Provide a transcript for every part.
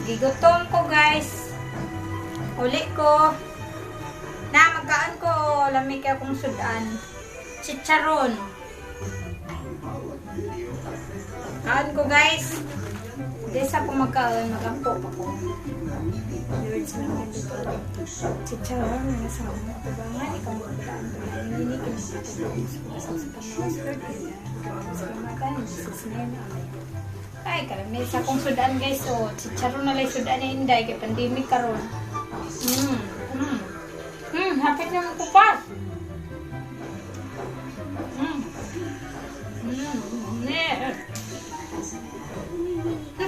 Gigutom ko guys. Uli ko. Na, magkaan ko. Lamig akong sudan. Chicharon. Kaan ko guys. Desa ko magkaan. Magampo pa ko. Words na dito. Chicharon. Nasama mo ko ba nga? Ikaw magkaan ko. Hindi ay, kalamesa kong sudan guys. Oh, chicharon na lang sudan na inday. Kaya pandemic karon. Hapit na mo kupas.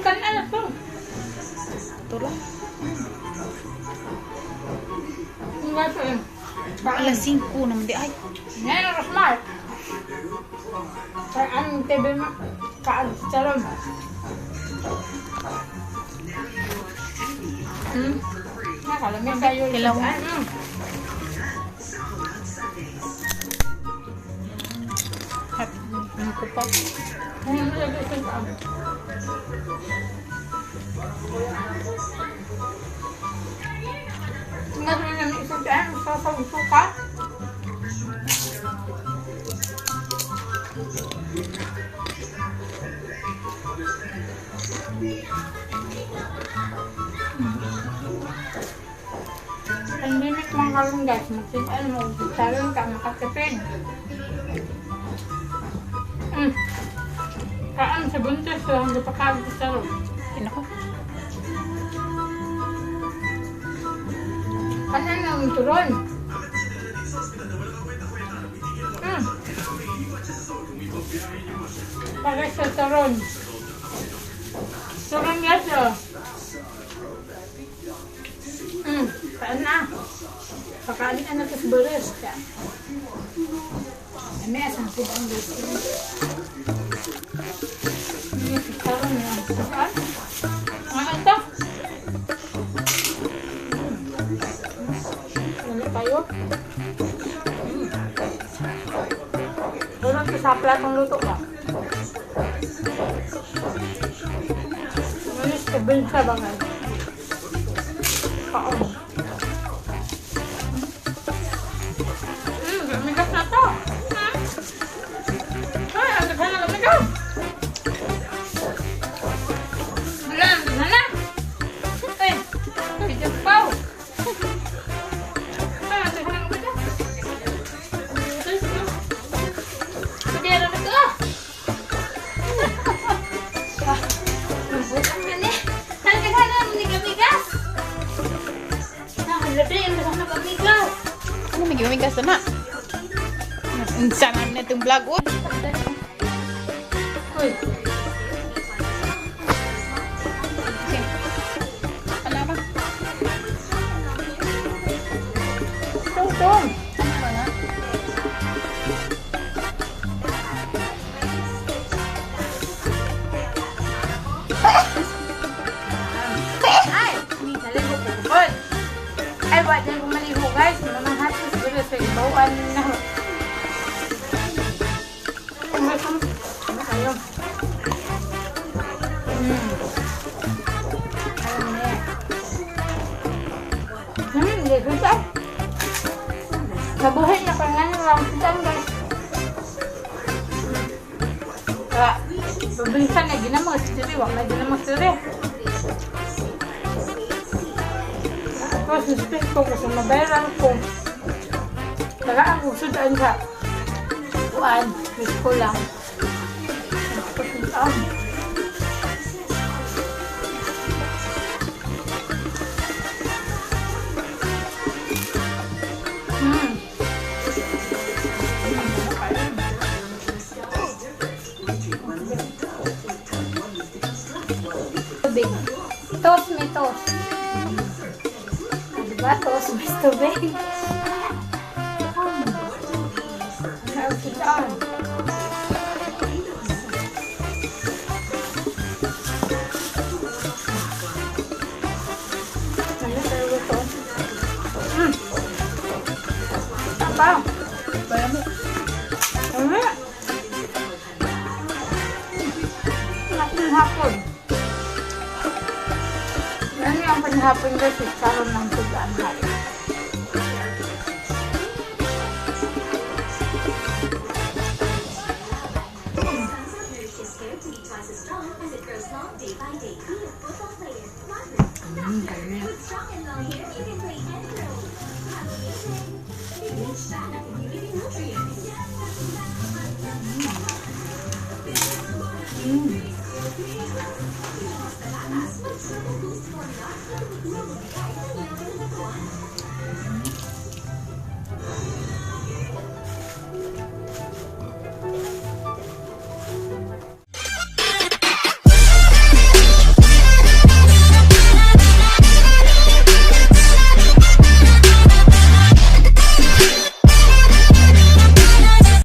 Kan anak to. Tulong. Enggak tuh. Alas 5 naman di ay. Yan ang smart. Kaya ang TV mo. Kaan chicharon. Nakalamig kayo. Ilaw. Ano ko pa? Tingnan mo naman isang daan. Suka. Pandemic mga kalong guys. Magsitaan mo. Magsitaan ka. Makatipid. Kaan sa buntis. Hindi pa kagod sa sarong. Inako. Kanan ang turon. Pagay sa turon. Turon guys oh. Kaan na. Pakain na natin sa buris. May asang sila ang guys. May turon na. Saan? Mga ito. Tayo. Doon sa platong luto ka. Manis ka bilsa ba nga? Kaon. Gamigas na to. Ay, ang ganda na gamigas. Wala, ang ganda na. Ay, medyo paw. Ano may gamigas na? Insana na itong vlog. Uy. Okay. Ano ba? Tungtong. Ano ba nga? Ay! Naligo ko po. Ay, wala dyan kong maligo guys. Mamahal ko siguro sa ibawan na. Ano kayo? Alam niya. Hindi ko siya. Nabuhay na pangalan lang siya guys. Kaya, pabilisan na ginamang siri. Wala na ginamang siri. Tapos, na-speak ko kasi mabayaran ko. Tagaan ko sudan sa kuwan. Miss ko lang. Tapos, saan? Tubig. Toast may toast. Diba? Toast may tubig. Saan? Ano sa luto? Apa? Bayan mo. Ano? Natin hapon. hapon guys, chicharon ng tugaan hari. Ganyan.